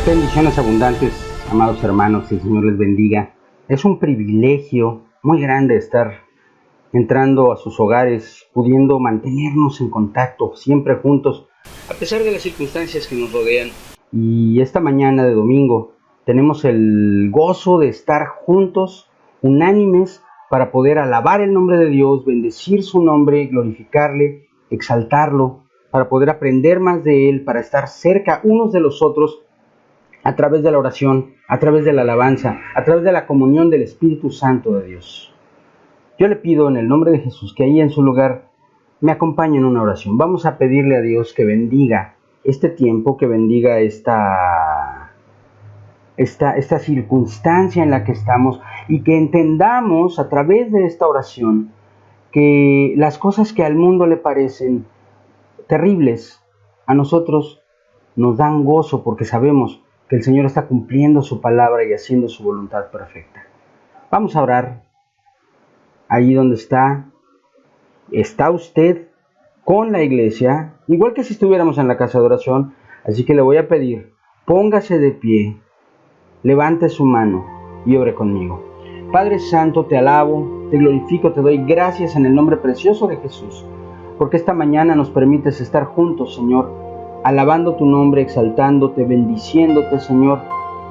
Bendiciones abundantes, amados hermanos, y el Señor les bendiga. Es un privilegio muy grande estar entrando a sus hogares, pudiendo mantenernos en contacto, siempre juntos, a pesar de las circunstancias que nos rodean. Y esta mañana de domingo tenemos el gozo de estar juntos, unánimes, para poder alabar el nombre de Dios, bendecir su nombre, glorificarle, exaltarlo, para poder aprender más de Él, para estar cerca unos de los otros, a través de la oración, a través de la alabanza, a través de la comunión del Espíritu Santo de Dios. Yo le pido en el nombre de Jesús que ahí en su lugar me acompañe en una oración. Vamos a pedirle a Dios que bendiga este tiempo, que bendiga esta circunstancia en la que estamos, y que entendamos a través de esta oración que las cosas que al mundo le parecen terribles, a nosotros nos dan gozo, porque sabemos que el Señor está cumpliendo su palabra y haciendo su voluntad perfecta. Vamos a orar. Ahí donde está usted con la iglesia, igual que si estuviéramos en la casa de oración. Así que le voy a pedir, póngase de pie, levante su mano y ore conmigo. Padre Santo, te alabo, te glorifico, te doy gracias en el nombre precioso de Jesús, porque esta mañana nos permites estar juntos, Señor, alabando tu nombre, exaltándote, bendiciéndote, Señor,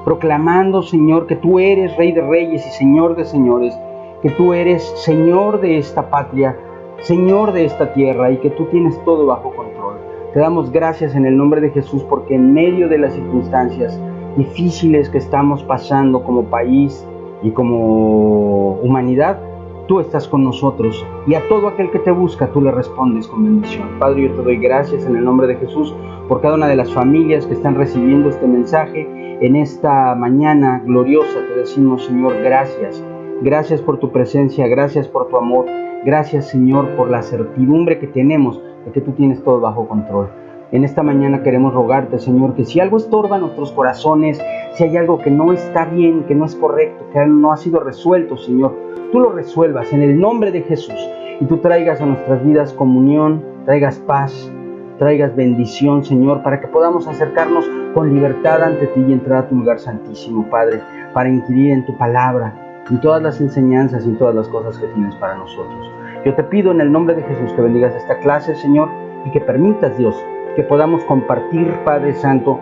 proclamando, Señor, que tú eres Rey de Reyes y Señor de Señores, que tú eres Señor de esta patria, Señor de esta tierra, y que tú tienes todo bajo control. Te damos gracias en el nombre de Jesús, porque en medio de las circunstancias difíciles que estamos pasando como país y como humanidad, tú estás con nosotros, y a todo aquel que te busca, tú le respondes con bendición. Padre, yo te doy gracias en el nombre de Jesús por cada una de las familias que están recibiendo este mensaje en esta mañana gloriosa. Te decimos, Señor, gracias. Gracias por tu presencia, gracias por tu amor, gracias, Señor, por la certidumbre que tenemos de que tú tienes todo bajo control. En esta mañana queremos rogarte, Señor, que si algo estorba nuestros corazones, si hay algo que no está bien, que no es correcto, que no ha sido resuelto, Señor, tú lo resuelvas en el nombre de Jesús, y tú traigas a nuestras vidas comunión, traigas paz, traigas bendición, Señor, para que podamos acercarnos con libertad ante ti y entrar a tu lugar santísimo, Padre, para inquirir en tu palabra, en todas las enseñanzas y en todas las cosas que tienes para nosotros. Yo te pido en el nombre de Jesús que bendigas esta clase, Señor, y que permitas, Dios, que podamos compartir, Padre Santo,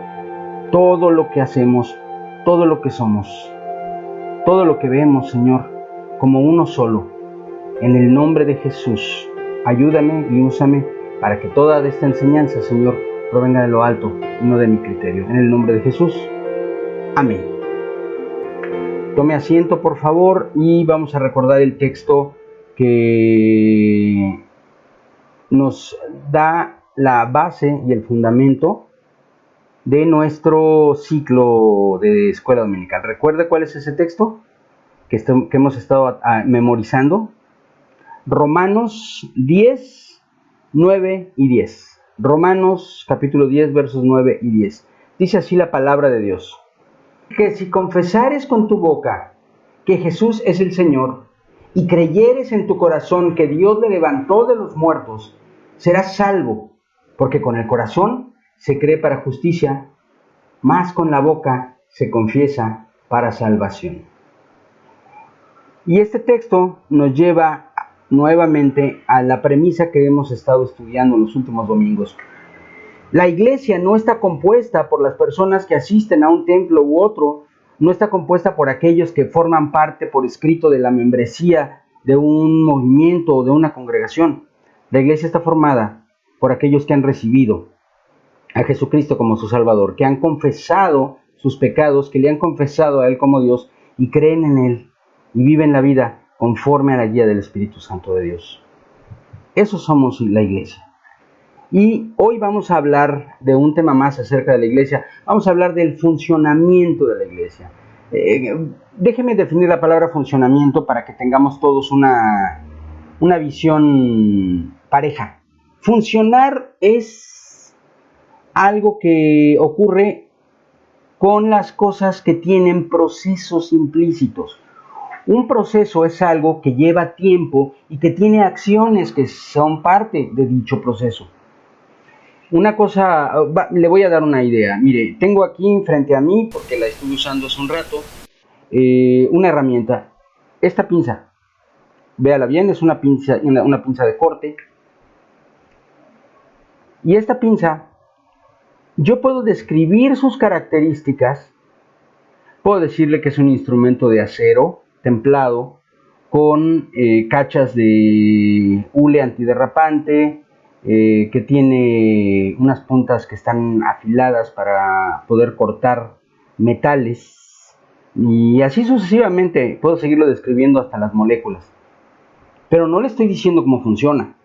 todo lo que hacemos, todo lo que somos, todo lo que vemos, Señor, como uno solo. En el nombre de Jesús, ayúdame y úsame para que toda esta enseñanza, Señor, provenga de lo alto y no de mi criterio. En el nombre de Jesús, amén. Tome asiento, por favor, y vamos a recordar el texto que nos da la base y el fundamento de nuestro ciclo de escuela dominical. ¿Recuerda cuál es ese texto que hemos estado memorizando? Romanos 10, 9 y 10. Romanos capítulo 10, versos 9 y 10. Dice así la palabra de Dios: que si confesares con tu boca que Jesús es el Señor, y creyeres en tu corazón que Dios le levantó de los muertos, serás salvo, porque con el corazón se cree para justicia, mas con la boca se confiesa para salvación. Y este texto nos lleva nuevamente a la premisa que hemos estado estudiando en los últimos domingos. La iglesia no está compuesta por las personas que asisten a un templo u otro, no está compuesta por aquellos que forman parte por escrito de la membresía de un movimiento o de una congregación. La iglesia está formada por aquellos que han recibido a Jesucristo como su Salvador, que han confesado sus pecados, que le han confesado a Él como Dios y creen en Él y viven la vida conforme a la guía del Espíritu Santo de Dios. Eso somos la iglesia. Y hoy vamos a hablar de un tema más acerca de la iglesia. Vamos a hablar del funcionamiento de la iglesia. Déjeme definir la palabra funcionamiento para que tengamos todos una visión pareja. Funcionar es algo que ocurre con las cosas que tienen procesos implícitos. Un proceso es algo que lleva tiempo y que tiene acciones que son parte de dicho proceso. Una cosa, le voy a dar una idea. Mire, tengo aquí frente a mí, porque la estuve usando hace un rato, una herramienta. Esta pinza, véala bien, es una pinza de corte. Y esta pinza, yo puedo describir sus características. Puedo decirle que es un instrumento de acero templado con cachas de hule antiderrapante, que tiene unas puntas que están afiladas para poder cortar metales, y así sucesivamente. Puedo seguirlo describiendo hasta las moléculas, pero no le estoy diciendo cómo funciona,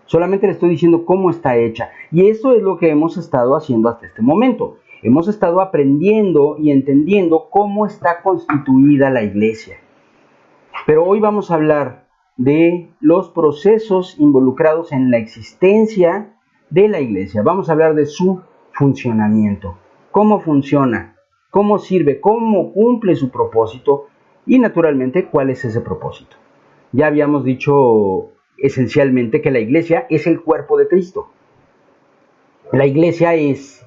solamente le estoy diciendo cómo está hecha. Y eso es lo que hemos estado haciendo hasta este momento. Hemos estado aprendiendo y entendiendo cómo está constituida la iglesia. Pero hoy vamos a hablar de los procesos involucrados en la existencia de la iglesia. Vamos a hablar de su funcionamiento, cómo funciona, cómo sirve, cómo cumple su propósito y naturalmente cuál es ese propósito. Ya habíamos dicho esencialmente que la iglesia es el cuerpo de Cristo. La iglesia es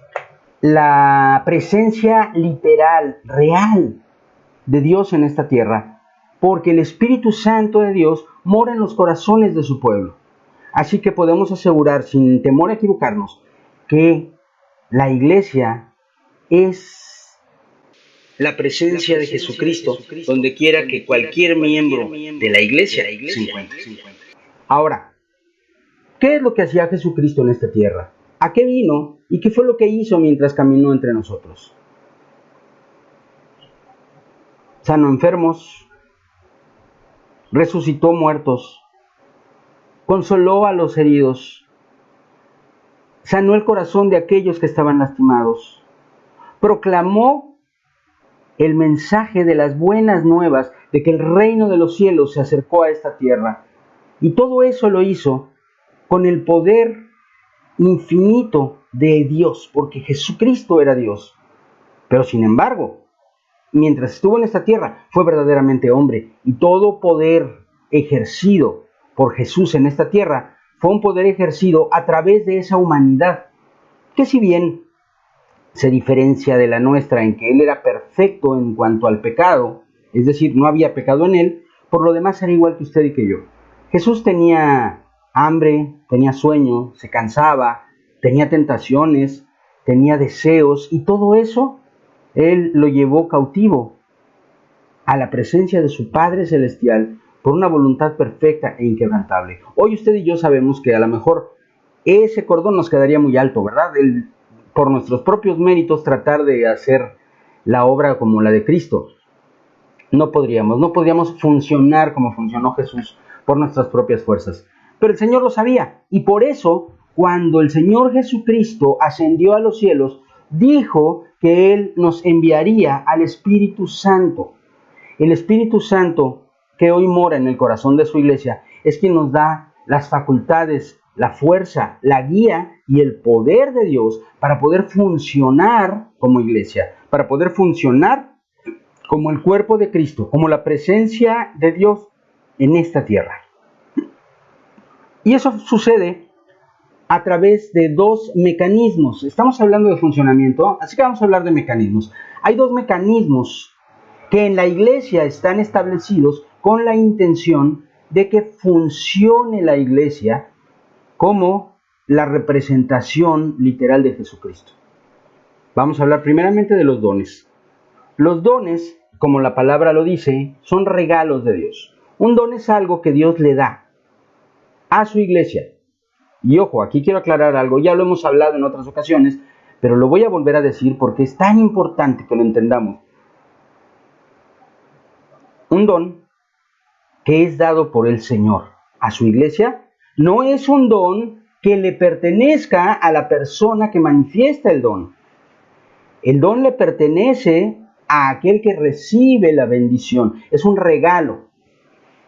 la presencia literal, real de Dios en esta tierra, porque el Espíritu Santo de Dios mora en los corazones de su pueblo. Así que podemos asegurar, sin temor a equivocarnos, que la iglesia es la presencia de Jesucristo donde quiera que cualquier miembro de la iglesia se encuentre. Ahora, ¿qué es lo que hacía Jesucristo en esta tierra? ¿A qué vino y qué fue lo que hizo mientras caminó entre nosotros? Sanó enfermos, resucitó muertos, consoló a los heridos, sanó el corazón de aquellos que estaban lastimados, proclamó el mensaje de las buenas nuevas de que el reino de los cielos se acercó a esta tierra. Y todo eso lo hizo con el poder infinito de Dios, porque Jesucristo era Dios. Pero sin embargo, mientras estuvo en esta tierra, fue verdaderamente hombre, y todo poder ejercido por Jesús en esta tierra fue un poder ejercido a través de esa humanidad, que si bien se diferencia de la nuestra en que Él era perfecto en cuanto al pecado, es decir, no había pecado en Él, por lo demás era igual que usted y que yo. Jesús tenía hambre, tenía sueño, se cansaba, tenía tentaciones, tenía deseos, y todo eso Él lo llevó cautivo a la presencia de su Padre Celestial por una voluntad perfecta e inquebrantable. Hoy usted y yo sabemos que a lo mejor ese cordón nos quedaría muy alto, ¿verdad? Por nuestros propios méritos tratar de hacer la obra como la de Cristo. No podríamos funcionar como funcionó Jesús por nuestras propias fuerzas. Pero el Señor lo sabía, y por eso, cuando el Señor Jesucristo ascendió a los cielos, dijo que Él nos enviaría al Espíritu Santo. El Espíritu Santo, que hoy mora en el corazón de su iglesia, es quien nos da las facultades, la fuerza, la guía y el poder de Dios para poder funcionar como iglesia, para poder funcionar como el cuerpo de Cristo, como la presencia de Dios en esta tierra. Y eso sucede a través de dos mecanismos. Estamos hablando de funcionamiento, así que vamos a hablar de mecanismos. Hay dos mecanismos que en la iglesia están establecidos con la intención de que funcione la iglesia como la representación literal de Jesucristo. Vamos a hablar primeramente de los dones. Los dones, como la palabra lo dice, son regalos de Dios. Un don es algo que Dios le da a su iglesia. Y ojo, aquí quiero aclarar algo, ya lo hemos hablado en otras ocasiones, pero lo voy a volver a decir porque es tan importante que lo entendamos. Un don que es dado por el Señor a su iglesia no es un don que le pertenezca a la persona que manifiesta el don. El don le pertenece a aquel que recibe la bendición. Es un regalo.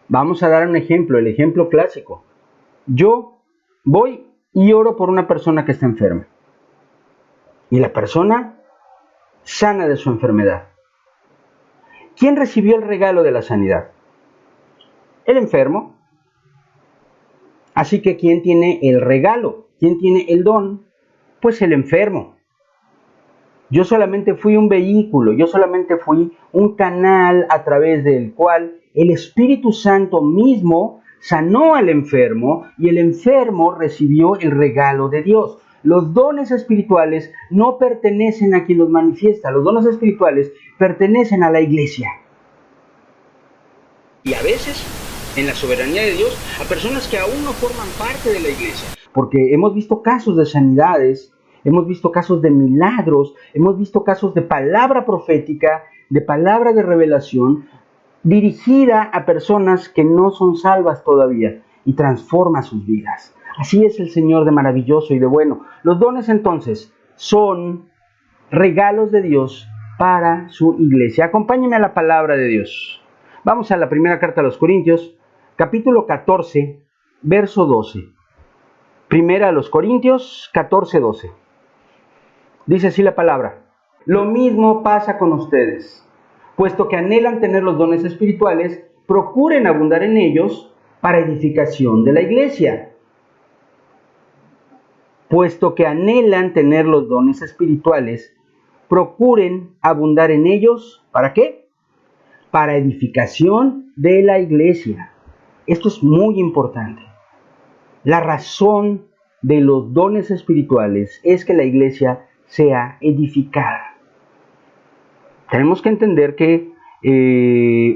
Vamos a dar un ejemplo, el ejemplo clásico. Yo voy y oro por una persona que está enferma. Y la persona sana de su enfermedad. ¿Quién recibió el regalo de la sanidad? El enfermo. Así que ¿quién tiene el regalo? ¿Quién tiene el don? Pues el enfermo. Yo solamente fui un vehículo, yo solamente fui un canal a través del cual el Espíritu Santo mismo sanó al enfermo y el enfermo recibió el regalo de Dios. Los dones espirituales no pertenecen a quien los manifiesta, los dones espirituales pertenecen a la iglesia. Y a veces, en la soberanía de Dios, a personas que aún no forman parte de la iglesia. Porque hemos visto casos de sanidades, hemos visto casos de milagros, hemos visto casos de palabra profética, de palabra de revelación, dirigida a personas que no son salvas todavía y transforma sus vidas. Así es el Señor de maravilloso y de bueno. Los dones entonces son regalos de Dios para su iglesia. Acompáñenme a la palabra de Dios. Vamos a la primera carta a los Corintios, capítulo 14, verso 12. Primera a los Corintios 14, 12. Dice así la palabra: lo mismo pasa con ustedes. Puesto que anhelan tener los dones espirituales, procuren abundar en ellos para edificación de la iglesia. Puesto que anhelan tener los dones espirituales, procuren abundar en ellos, ¿para qué? Para edificación de la iglesia. Esto es muy importante. La razón de los dones espirituales es que la iglesia sea edificada. Tenemos que entender que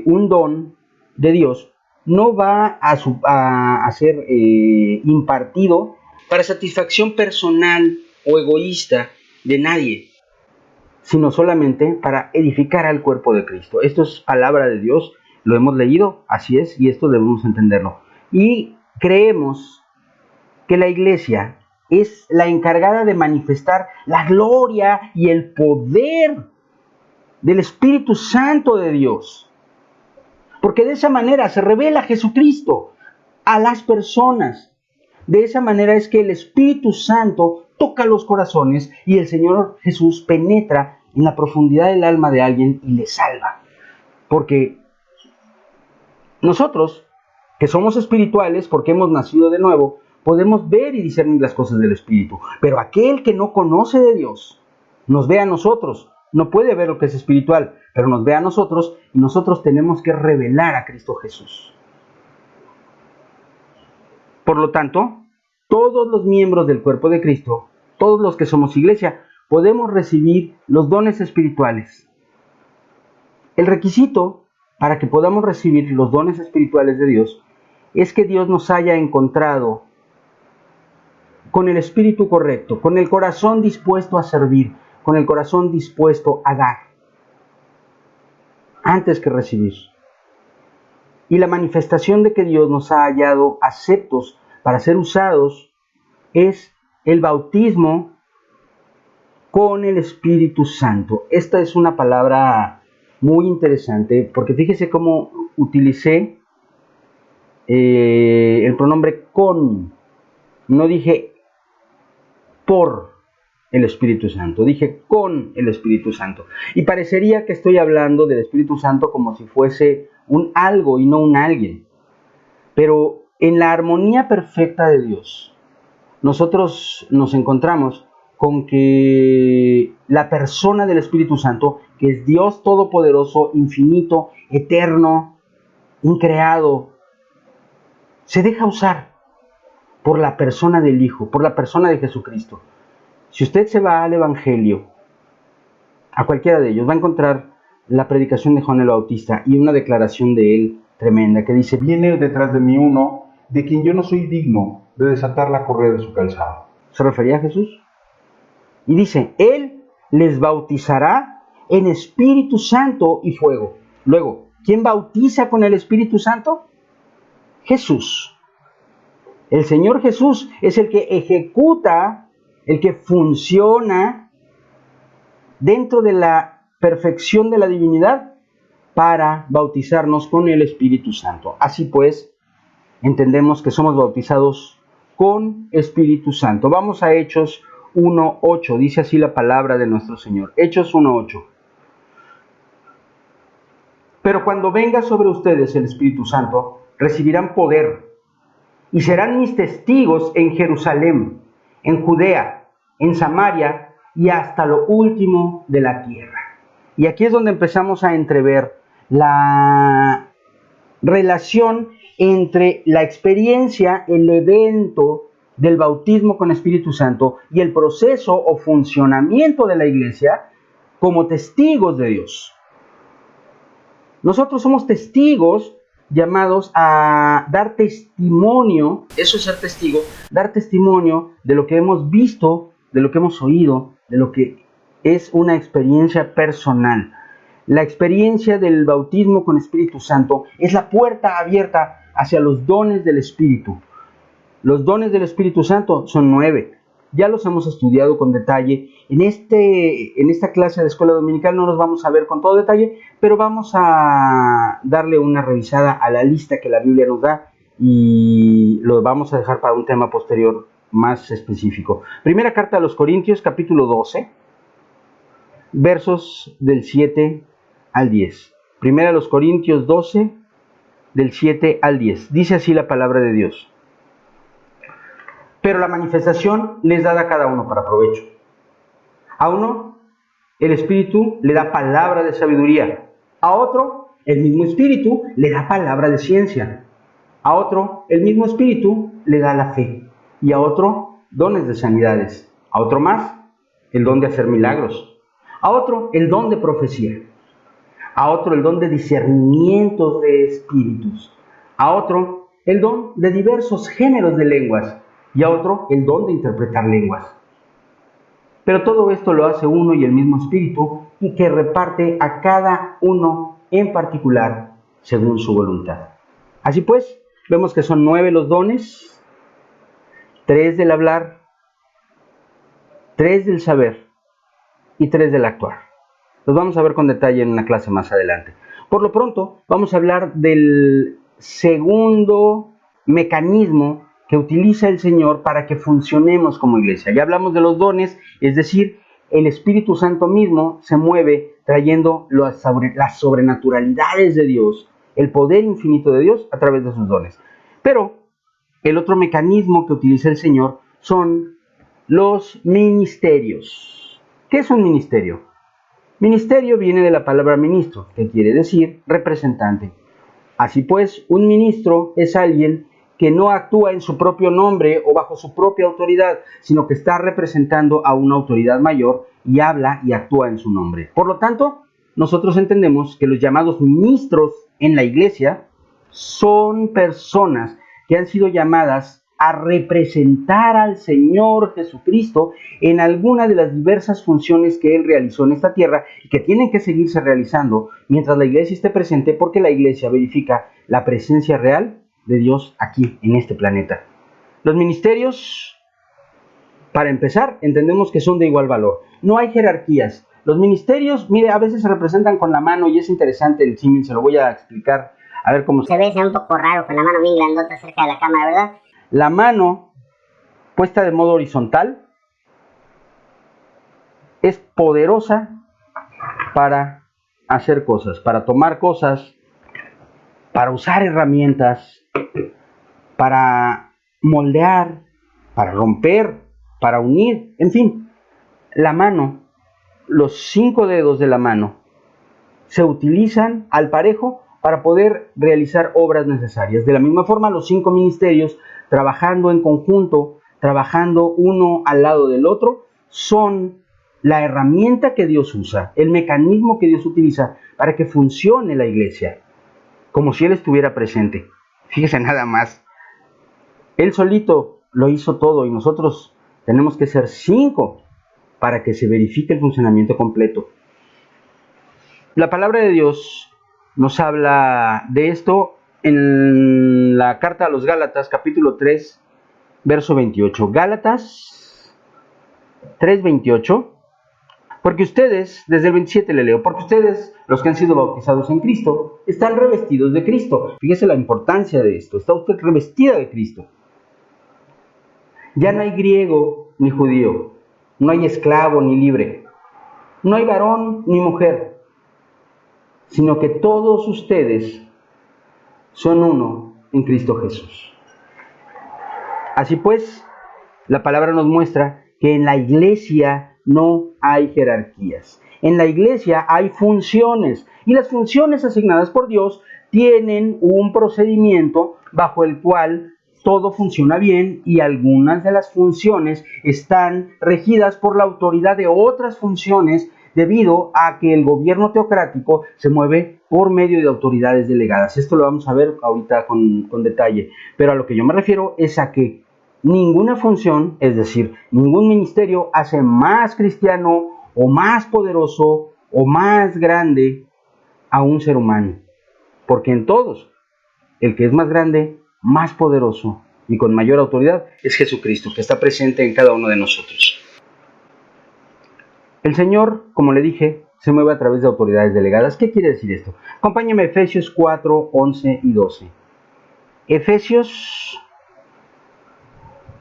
un don de Dios no va a ser impartido para satisfacción personal o egoísta de nadie, sino solamente para edificar al cuerpo de Cristo. Esto es palabra de Dios, lo hemos leído, así es, y esto debemos entenderlo. Y creemos que la iglesia es la encargada de manifestar la gloria y el poder del Espíritu Santo de Dios. Porque de esa manera se revela Jesucristo a las personas. De esa manera es que el Espíritu Santo toca los corazones y el Señor Jesús penetra en la profundidad del alma de alguien y le salva. Porque nosotros, que somos espirituales porque hemos nacido de nuevo, podemos ver y discernir las cosas del Espíritu. Pero aquel que no conoce de Dios, nos ve a nosotros. No puede ver lo que es espiritual, pero nos ve a nosotros y nosotros tenemos que revelar a Cristo Jesús. Por lo tanto, todos los miembros del cuerpo de Cristo, todos los que somos iglesia, podemos recibir los dones espirituales. El requisito para que podamos recibir los dones espirituales de Dios es que Dios nos haya encontrado con el espíritu correcto, con el corazón dispuesto a servir, con el corazón dispuesto a dar, antes que recibir. Y la manifestación de que Dios nos ha hallado aceptos para ser usados es el bautismo con el Espíritu Santo. Esta es una palabra muy interesante, porque fíjese cómo utilicé el pronombre con. No dije por el Espíritu Santo, dije con el Espíritu Santo. Y parecería que estoy hablando del Espíritu Santo como si fuese un algo y no un alguien. Pero en la armonía perfecta de Dios, nosotros nos encontramos con que la persona del Espíritu Santo, que es Dios Todopoderoso, infinito, eterno, increado, se deja usar por la persona del Hijo, por la persona de Jesucristo. Si usted se va al Evangelio, a cualquiera de ellos, va a encontrar la predicación de Juan el Bautista y una declaración de él tremenda que dice: viene detrás de mí uno de quien yo no soy digno de desatar la correa de su calzado. ¿Se refería a Jesús? Y dice: Él les bautizará en Espíritu Santo y fuego. Luego, ¿quién bautiza con el Espíritu Santo? Jesús. El Señor Jesús es el que ejecuta, el que funciona dentro de la perfección de la divinidad para bautizarnos con el Espíritu Santo. Así pues, entendemos que somos bautizados con Espíritu Santo. Vamos a Hechos 1:8, dice así la palabra de nuestro Señor. Hechos 1:8. Pero cuando venga sobre ustedes el Espíritu Santo, recibirán poder y serán mis testigos en Jerusalén, en Judea, en Samaria y hasta lo último de la tierra. Y aquí es donde empezamos a entrever la relación entre la experiencia, el evento del bautismo con Espíritu Santo y el proceso o funcionamiento de la iglesia como testigos de Dios. Nosotros somos testigos llamados a dar testimonio, eso es ser testigo, dar testimonio de lo que hemos visto, de lo que hemos oído, de lo que es una experiencia personal. La experiencia del bautismo con Espíritu Santo es la puerta abierta hacia los dones del Espíritu. Los dones del Espíritu Santo son 9. Ya los hemos estudiado con detalle. En esta clase de escuela dominical no los vamos a ver con todo detalle, pero vamos a darle una revisada a la lista que la Biblia nos da y lo vamos a dejar para un tema posterior más específico. Primera carta a los Corintios, capítulo 12, versos del 7 al 10. Primera a los Corintios 12, del 7 al 10. Dice así la palabra de Dios. Pero la manifestación les da a cada uno para provecho. A uno, el Espíritu le da palabra de sabiduría. A otro, el mismo Espíritu le da palabra de ciencia. A otro, el mismo Espíritu le da la fe. Y a otro, dones de sanidades. A otro más, el don de hacer milagros. A otro, el don de profecía. A otro, el don de discernimiento de espíritus. A otro, el don de diversos géneros de lenguas. Y a otro, el don de interpretar lenguas. Pero todo esto lo hace uno y el mismo Espíritu, y que reparte a cada uno en particular según su voluntad. Así pues, vemos que son 9 los dones, 3 del hablar, 3 del saber y 3 del actuar. Los vamos a ver con detalle en una clase más adelante. Por lo pronto, vamos a hablar del segundo mecanismo que utiliza el Señor para que funcionemos como iglesia. Ya hablamos de los dones, es decir, el Espíritu Santo mismo se mueve trayendo las sobrenaturalidades de Dios, el poder infinito de Dios a través de sus dones. Pero el otro mecanismo que utiliza el Señor son los ministerios. ¿Qué es un ministerio? Ministerio viene de la palabra ministro, que quiere decir representante. Así pues, un ministro es alguien que no actúa en su propio nombre o bajo su propia autoridad, sino que está representando a una autoridad mayor y habla y actúa en su nombre. Por lo tanto, nosotros entendemos que los llamados ministros en la iglesia son personas que han sido llamadas a representar al Señor Jesucristo en alguna de las diversas funciones que Él realizó en esta tierra y que tienen que seguirse realizando mientras la iglesia esté presente, porque la iglesia verifica la presencia real de Dios aquí, en este planeta. Los ministerios, para empezar, entendemos que son de igual valor. No hay jerarquías. Los ministerios, mire, a veces se representan con la mano y es interesante el símil, se lo voy a explicar, a ver cómo se ve un poco raro con la mano bien grandota cerca de la cámara, ¿verdad? La mano puesta de modo horizontal es poderosa para hacer cosas, para tomar cosas, para usar herramientas, para moldear, para romper, para unir, en fin. La mano, los 5 dedos de la mano, se utilizan al parejo para poder realizar obras necesarias. De la misma forma, los 5 ministerios, trabajando en conjunto, trabajando uno al lado del otro, son la herramienta que Dios usa, el mecanismo que Dios utiliza para que funcione la iglesia, como si Él estuviera presente. Fíjese nada más. Él solito lo hizo todo y nosotros tenemos que ser 5 para que se verifique el funcionamiento completo. La palabra de Dios nos habla de esto en la carta a los Gálatas, capítulo 3, verso 28. Gálatas 3, 28. Porque ustedes, desde el 27 le leo, porque ustedes, los que han sido bautizados en Cristo, están revestidos de Cristo. Fíjese la importancia de esto. Está usted revestida de Cristo. Ya no hay griego ni judío, no hay esclavo ni libre, no hay varón ni mujer, sino que todos ustedes son uno en Cristo Jesús. Así pues, la palabra nos muestra que en la iglesia no hay jerarquías. En la iglesia hay funciones, y las funciones asignadas por Dios tienen un procedimiento bajo el cual todo funciona bien, y algunas de las funciones están regidas por la autoridad de otras funciones debido a que el gobierno teocrático se mueve por medio de autoridades delegadas. Esto lo vamos a ver ahorita con detalle, pero a lo que yo me refiero es a que ninguna función, es decir, ningún ministerio hace más cristiano o más poderoso o más grande a un ser humano, porque en todos el que es más grande, más poderoso y con mayor autoridad es Jesucristo, que está presente en cada uno de nosotros. El Señor, como le dije, se mueve a través de autoridades delegadas. ¿Qué quiere decir esto? Acompáñeme a Efesios 4, 11 y 12. Efesios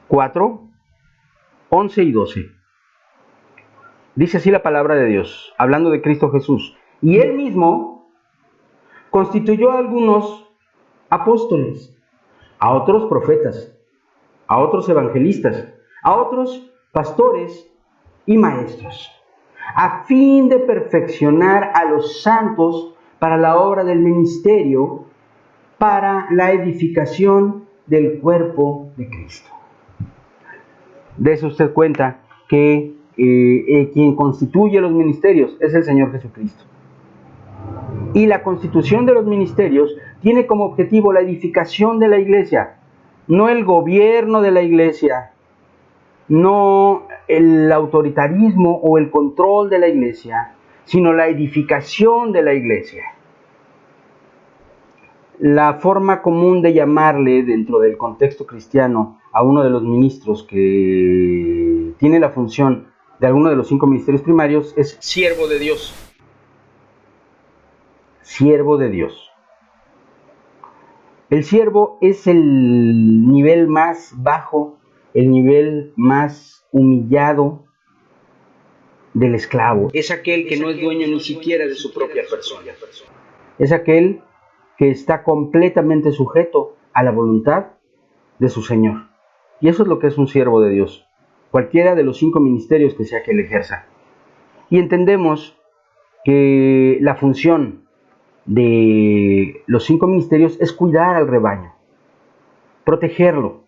4, 11 y 12. Dice así la palabra de Dios, hablando de Cristo Jesús. Y Él mismo constituyó a algunos apóstoles, a otros profetas, a otros evangelistas, a otros pastores y maestros, a fin de perfeccionar a los santos para la obra del ministerio, para la edificación del cuerpo de Cristo. Dese usted cuenta que quien constituye los ministerios es el Señor Jesucristo. Y la constitución de los ministerios tiene como objetivo la edificación de la iglesia, no el gobierno de la iglesia, no el autoritarismo o el control de la iglesia, sino la edificación de la iglesia. La forma común de llamarle dentro del contexto cristiano a uno de los ministros que tiene la función de alguno de los 5 ministerios primarios es siervo de Dios. Siervo de Dios. El siervo es el nivel más bajo, el nivel más humillado del esclavo. Es aquel que no es dueño ni siquiera de su propia persona. Es aquel que está completamente sujeto a la voluntad de su Señor. Y eso es lo que es un siervo de Dios, cualquiera de los 5 ministerios que sea que él ejerza. Y entendemos que la función de los 5 ministerios es cuidar al rebaño, protegerlo,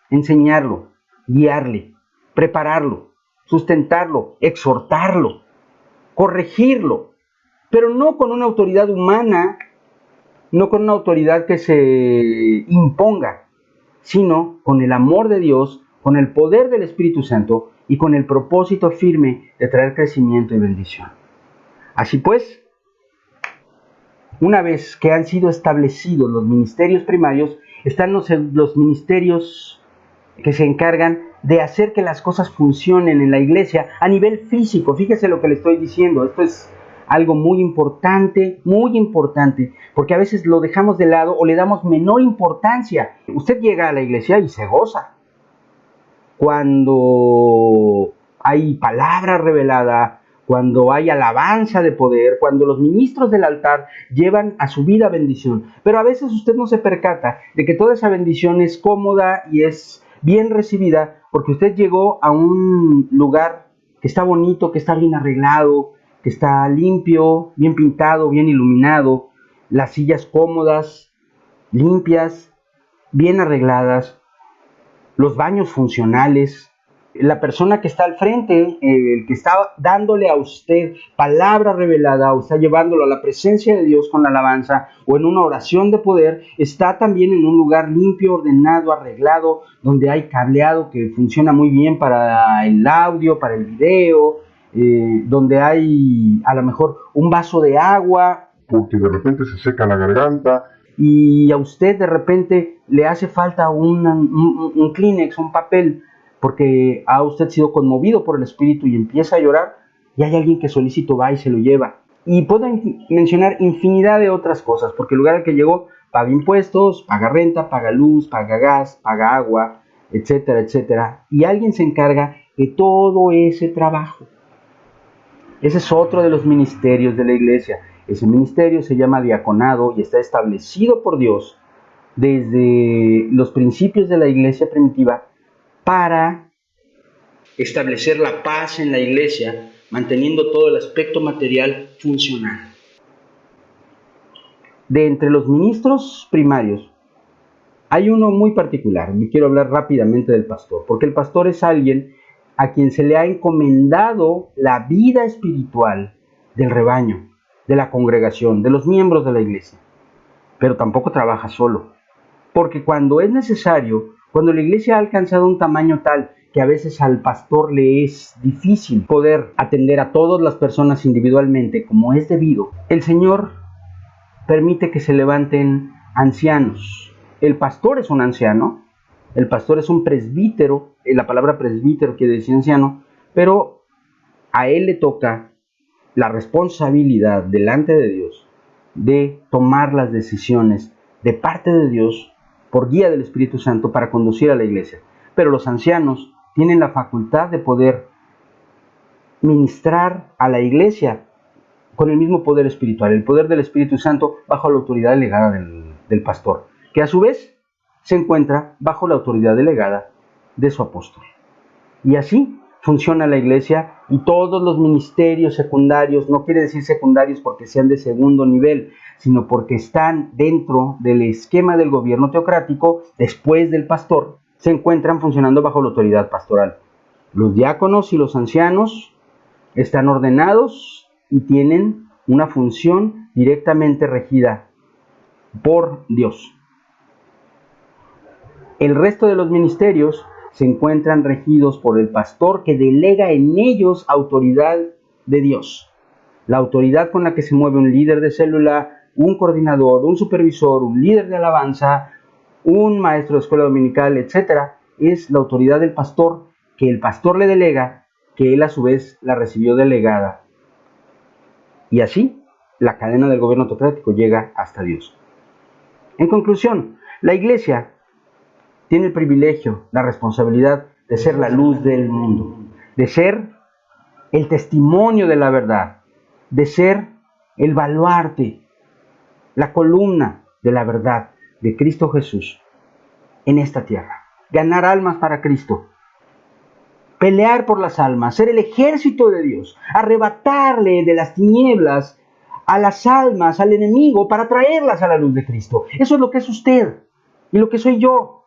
enseñarlo, guiarle, prepararlo, sustentarlo, exhortarlo, corregirlo, pero no con una autoridad humana, no con una autoridad que se imponga, sino con el amor de Dios, con el poder del Espíritu Santo y con el propósito firme de traer crecimiento y bendición. Así pues, una vez que han sido establecidos los ministerios primarios, están los ministerios que se encargan de hacer que las cosas funcionen en la iglesia a nivel físico. Fíjese lo que le estoy diciendo, esto es algo muy importante, porque a veces lo dejamos de lado o le damos menor importancia. Usted llega a la iglesia y se goza cuando hay palabra revelada, cuando hay alabanza de poder, cuando los ministros del altar llevan a su vida bendición. Pero a veces usted no se percata de que toda esa bendición es cómoda y es bien recibida porque usted llegó a un lugar que está bonito, que está bien arreglado, que está limpio, bien pintado, bien iluminado, las sillas cómodas, limpias, bien arregladas, los baños funcionales. La persona que está al frente, el que está dándole a usted palabra revelada o está llevándolo a la presencia de Dios con la alabanza o en una oración de poder, está también en un lugar limpio, ordenado, arreglado, donde hay cableado que funciona muy bien para el audio, para el video, donde hay a lo mejor un vaso de agua, porque de repente se seca la garganta, y a usted de repente le hace falta un Kleenex, un papel, porque ha usted sido conmovido por el Espíritu y empieza a llorar, y hay alguien que solícito va y se lo lleva. Y puedo mencionar infinidad de otras cosas, porque el lugar al que llegó paga impuestos, paga renta, paga luz, paga gas, paga agua, etcétera, etcétera. Y alguien se encarga de todo ese trabajo. Ese es otro de los ministerios de la iglesia. Ese ministerio se llama diaconado y está establecido por Dios desde los principios de la iglesia primitiva para establecer la paz en la iglesia, manteniendo todo el aspecto material funcional. De entre los ministros primarios, hay uno muy particular. Y quiero hablar rápidamente del pastor, porque el pastor es alguien a quien se le ha encomendado la vida espiritual del rebaño, de la congregación, de los miembros de la iglesia. Pero tampoco trabaja solo, porque cuando es necesario, cuando la iglesia ha alcanzado un tamaño tal que a veces al pastor le es difícil poder atender a todas las personas individualmente como es debido, el Señor permite que se levanten ancianos. El pastor es un anciano, el pastor es un presbítero, la palabra presbítero quiere decir anciano, pero a él le toca la responsabilidad delante de Dios de tomar las decisiones de parte de Dios por guía del Espíritu Santo para conducir a la iglesia. Pero los ancianos tienen la facultad de poder ministrar a la iglesia con el mismo poder espiritual, el poder del Espíritu Santo bajo la autoridad delegada del pastor, que a su vez se encuentra bajo la autoridad delegada de su apóstol. Y así funciona la iglesia, y todos los ministerios secundarios, no quiere decir secundarios porque sean de segundo nivel, sino porque están dentro del esquema del gobierno teocrático, después del pastor, se encuentran funcionando bajo la autoridad pastoral. Los diáconos y los ancianos están ordenados y tienen una función directamente regida por Dios. El resto de los ministerios se encuentran regidos por el pastor, que delega en ellos autoridad de Dios. La autoridad con la que se mueve un líder de célula, un coordinador, un supervisor, un líder de alabanza, un maestro de escuela dominical, etc., es la autoridad del pastor, que el pastor le delega, que él a su vez la recibió delegada. Y así, la cadena del gobierno teocrático llega hasta Dios. En conclusión, la iglesia tiene el privilegio, la responsabilidad de ser la luz del mundo, de ser el testimonio de la verdad, de ser el baluarte, la columna de la verdad de Cristo Jesús en esta tierra. Ganar almas para Cristo, pelear por las almas, ser el ejército de Dios, arrebatarle de las tinieblas a las almas, al enemigo, para traerlas a la luz de Cristo. Eso es lo que es usted y lo que soy yo.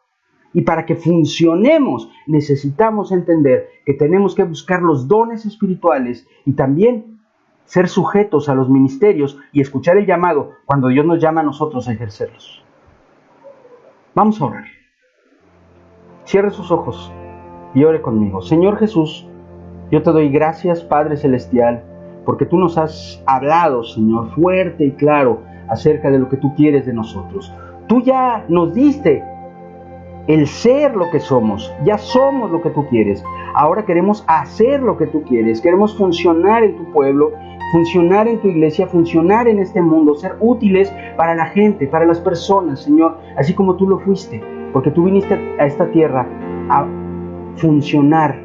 Y para que funcionemos, necesitamos entender que tenemos que buscar los dones espirituales y también ser sujetos a los ministerios y escuchar el llamado cuando Dios nos llama a nosotros a ejercerlos. Vamos a orar. Cierre sus ojos y ore conmigo. Señor Jesús, yo te doy gracias, Padre Celestial, porque tú nos has hablado, Señor, fuerte y claro acerca de lo que tú quieres de nosotros. Tú ya nos diste el ser lo que somos, ya somos lo que tú quieres. Ahora queremos hacer lo que tú quieres, queremos funcionar en tu pueblo, funcionar en tu iglesia, funcionar en este mundo, ser útiles para la gente, para las personas, Señor, así como tú lo fuiste, porque tú viniste a esta tierra a funcionar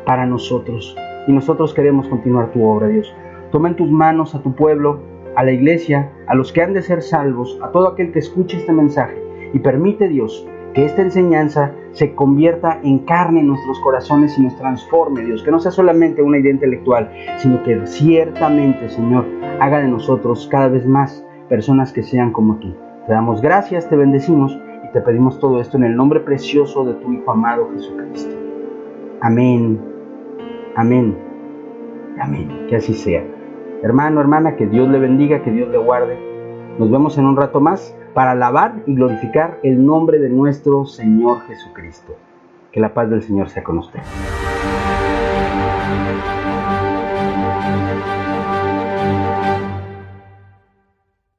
para nosotros, y nosotros queremos continuar tu obra, Dios. Toma en tus manos a tu pueblo, a la iglesia, a los que han de ser salvos, a todo aquel que escuche este mensaje, y permite, Dios, que esta enseñanza se convierta en carne en nuestros corazones y nos transforme, Dios, que no sea solamente una idea intelectual, sino que ciertamente, Señor, haga de nosotros cada vez más personas que sean como tú. Te damos gracias, te bendecimos y te pedimos todo esto en el nombre precioso de tu Hijo amado Jesucristo. Amén, amén, amén, que así sea. Hermano, hermana, que Dios le bendiga, que Dios le guarde. Nos vemos en un rato más para alabar y glorificar el nombre de nuestro Señor Jesucristo. Que la paz del Señor sea con usted.